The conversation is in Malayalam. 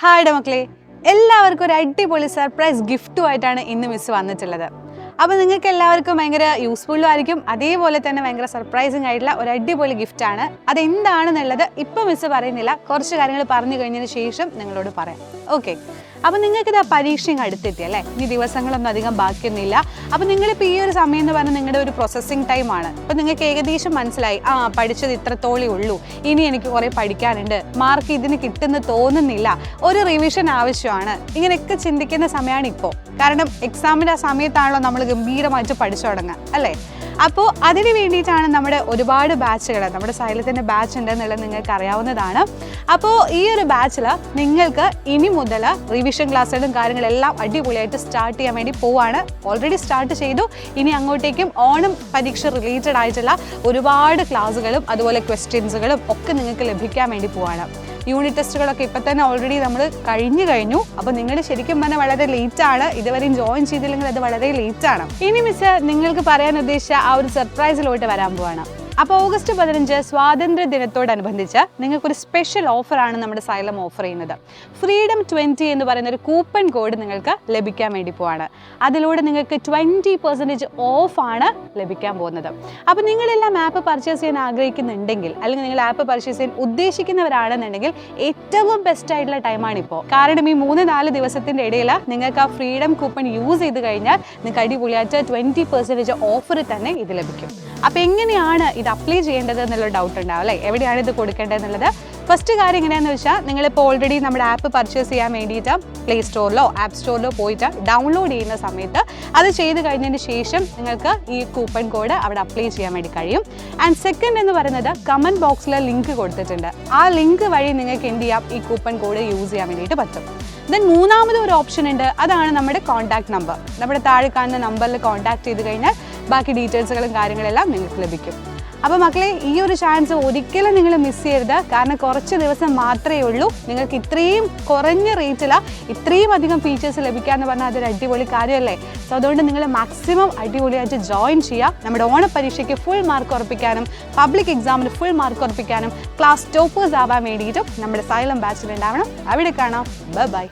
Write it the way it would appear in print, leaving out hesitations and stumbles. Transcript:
ഹായ് മക്കളെ, എല്ലാവർക്കും ഒരു അടിപൊളി സർപ്രൈസ് ഗിഫ്റ്റുമായിട്ടാണ് ഇന്ന് മിസ് വന്നിട്ടുള്ളത്. അപ്പോൾ നിങ്ങൾക്ക് എല്ലാവർക്കും ഭയങ്കര യൂസ്ഫുള്ളും ആയിരിക്കും, അതേപോലെ തന്നെ ഭയങ്കര സർപ്രൈസിങ് ആയിട്ടുള്ള ഒരു അടിപൊളി ഗിഫ്റ്റാണ്. അതെന്താണെന്നുള്ളത് ഇപ്പം മിസ് പറയുന്നില്ല, കുറച്ച് കാര്യങ്ങൾ പറഞ്ഞു കഴിഞ്ഞതിന് ശേഷം നിങ്ങളോട് പറയാം. ഓക്കെ, അപ്പോൾ നിങ്ങൾക്കിത് പരീക്ഷയും അടുത്തെത്തി അല്ലേ? ഇനി ദിവസങ്ങളൊന്നും അധികം ബാക്കിയൊന്നുമില്ല. അപ്പോൾ നിങ്ങളിപ്പോൾ ഈ ഒരു സമയം എന്ന് പറഞ്ഞാൽ നിങ്ങളുടെ ഒരു പ്രോസസ്സിങ് ടൈമാണ്. അപ്പോൾ നിങ്ങൾക്ക് ഏകദേശം മനസ്സിലായി, പഠിച്ചത് ഇത്രത്തോളേ ഉള്ളൂ, ഇനി എനിക്ക് കുറേ പഠിക്കാനുണ്ട്, മാർക്ക് ഇതിന് കിട്ടുമെന്ന് തോന്നുന്നില്ല, ഒരു റിവിഷൻ ആവശ്യമാണ്, ഇങ്ങനെയൊക്കെ ചിന്തിക്കുന്ന സമയമാണ് ഇപ്പോൾ. കാരണം എക്സാമിൻ്റെ ആ സമയത്താണല്ലോ നമ്മൾ ഗംഭീരമായിട്ട് പഠിച്ചു തുടങ്ങുക അല്ലേ? അപ്പോൾ അതിന് വേണ്ടിയിട്ടാണ് നമ്മുടെ ഒരുപാട് ബാച്ചുകൾ, നമ്മുടെ സൈലത്തിൻ്റെ ബാച്ച് ഉണ്ടെന്നുള്ളത് നിങ്ങൾക്ക് അറിയാവുന്നതാണ്. അപ്പോൾ ഈ ഒരു ബാച്ചിൽ നിങ്ങൾക്ക് ഇനി മുതൽ റിവിഷൻ ക്ലാസ്സുകളും കാര്യങ്ങളെല്ലാം അടിപൊളിയായിട്ട് സ്റ്റാർട്ട് ചെയ്യാൻ വേണ്ടി പോവാണ്. ഓൾറെഡി സ്റ്റാർട്ട് ചെയ്തു. ഇനി അങ്ങോട്ടേക്കും ഓണം പരീക്ഷ റിലേറ്റഡ് ആയിട്ടുള്ള ഒരുപാട് ക്ലാസ്സുകളും അതുപോലെ ക്വസ്റ്റ്യൻസുകളും ഒക്കെ നിങ്ങൾക്ക് ലഭിക്കാൻ വേണ്ടി പോവാണ്. യൂണിറ്റ് ടെസ്റ്റുകളൊക്കെ ഇപ്പം തന്നെ ഓൾറെഡി നമ്മൾ കഴിഞ്ഞു. അപ്പോൾ നിങ്ങൾ ശരിക്കും പറഞ്ഞാൽ വളരെ ലേറ്റാണ്, ഇതുവരെയും ജോയിൻ ചെയ്തില്ലെങ്കിൽ അത് വളരെ ലേറ്റാണ്. ഇനി മിസ് നിങ്ങൾക്ക് പറയാൻ ഉദ്ദേശിച്ച ആ ഒരു സർപ്രൈസിലോട്ട് വരാൻ പോവാണ്. അപ്പോൾ ഓഗസ്റ്റ് 15 സ്വാതന്ത്ര്യ ദിനത്തോടനുബന്ധിച്ച് നിങ്ങൾക്കൊരു സ്പെഷ്യൽ ഓഫറാണ് നമ്മുടെ സൈലം ഓഫർ ചെയ്യുന്നത്. ഫ്രീഡം 20 എന്ന് പറയുന്ന ഒരു കൂപ്പൺ കോഡ് നിങ്ങൾക്ക് ലഭിക്കാൻ വേണ്ടി പോവാണ്. അതിലൂടെ നിങ്ങൾക്ക് 20% ഓഫാണ് ലഭിക്കാൻ പോകുന്നത്. അപ്പോൾ നിങ്ങളെല്ലാം ആപ്പ് പർച്ചേസ് ചെയ്യാൻ ആഗ്രഹിക്കുന്നുണ്ടെങ്കിൽ, അല്ലെങ്കിൽ നിങ്ങൾ ആപ്പ് പർച്ചേസ് ചെയ്യാൻ ഉദ്ദേശിക്കുന്നവരാണെന്നുണ്ടെങ്കിൽ ഏറ്റവും ബെസ്റ്റ് ആയിട്ടുള്ള ടൈമാണിപ്പോൾ. കാരണം ഈ 3-4 ദിവസത്തിൻ്റെ ഇടയിൽ നിങ്ങൾക്ക് ആ ഫ്രീഡം കൂപ്പൺ യൂസ് ചെയ്ത് കഴിഞ്ഞാൽ നിങ്ങൾക്ക് അടിപൊളിയായിട്ട് 20% ഓഫർ തന്നെ ഇത് ലഭിക്കും. അപ്പോൾ എങ്ങനെയാണ് ഇത് അപ്ലൈ ചെയ്യേണ്ടത് എന്നുള്ള ഡൗട്ട് ഉണ്ടാവും അല്ലേ? എവിടെയാണ് ഇത് കൊടുക്കേണ്ടത് എന്നുള്ളത്. ഫസ്റ്റ് കാര്യം എങ്ങനെയാണെന്ന് വെച്ചാൽ, നിങ്ങളിപ്പോൾ ഓൾറെഡി നമ്മുടെ ആപ്പ് പർച്ചേസ് ചെയ്യാൻ വേണ്ടിയിട്ട് പ്ലേ സ്റ്റോറിലോ ആപ്പ് സ്റ്റോറിലോ പോയിട്ട് ഡൗൺലോഡ് ചെയ്യുന്ന സമയത്ത് അത് ചെയ്ത് കഴിഞ്ഞതിന് ശേഷം നിങ്ങൾക്ക് ഈ കൂപ്പൺ കോഡ് അവിടെ അപ്ലൈ ചെയ്യാൻ വേണ്ടി കഴിയും. ആൻഡ് സെക്കൻഡ് എന്ന് പറയുന്നത്, കമൻറ്റ് ബോക്സിൽ ലിങ്ക് കൊടുത്തിട്ടുണ്ട്. ആ ലിങ്ക് വഴി നിങ്ങൾക്ക് എന്ത് ചെയ്യാം, ഈ കൂപ്പൺ കോഡ് യൂസ് ചെയ്യാൻ വേണ്ടിയിട്ട് പറ്റും. ദെൻ മൂന്നാമത് ഒരു ഓപ്ഷൻ ഉണ്ട്, അതാണ് നമ്മുടെ കോൺടാക്ട് നമ്പർ. നമ്മുടെ താഴെ കാണുന്ന നമ്പറിൽ കോൺടാക്ട് ചെയ്ത് കഴിഞ്ഞാൽ ബാക്കി ഡീറ്റെയിൽസുകളും കാര്യങ്ങളെല്ലാം നിങ്ങൾക്ക് ലഭിക്കും. അപ്പോൾ മക്കളെ, ഈ ഒരു ചാൻസ് ഒരിക്കലും നിങ്ങൾ മിസ് ചെയ്യരുത്. കാരണം കുറച്ച് ദിവസം മാത്രമേ ഉള്ളൂ. നിങ്ങൾക്ക് ഇത്രയും കുറഞ്ഞ റേറ്റിൽ ഇത്രയും അധികം ഫീച്ചേഴ്സ് ലഭിക്കുക എന്ന് പറഞ്ഞാൽ അതൊരു അടിപൊളി കാര്യമല്ലേ? സോ അതുകൊണ്ട് നിങ്ങൾ മാക്സിമം അടിപൊളിയായിട്ട് ജോയിൻ ചെയ്യുക. നമ്മുടെ ഓണപ്പരീക്ഷയ്ക്ക് ഫുൾ മാർക്ക് ഉറപ്പിക്കാനും പബ്ലിക് എക്സാമിന് ഫുൾ മാർക്ക് ഉറപ്പിക്കാനും ക്ലാസ് ടോപ്പേഴ്സ് ആവാൻ വേണ്ടിയിട്ടും നമ്മുടെ സൈലം ബാച്ചിൽ ഉണ്ടാവണം. അവിടെ കാണാം. ബൈ.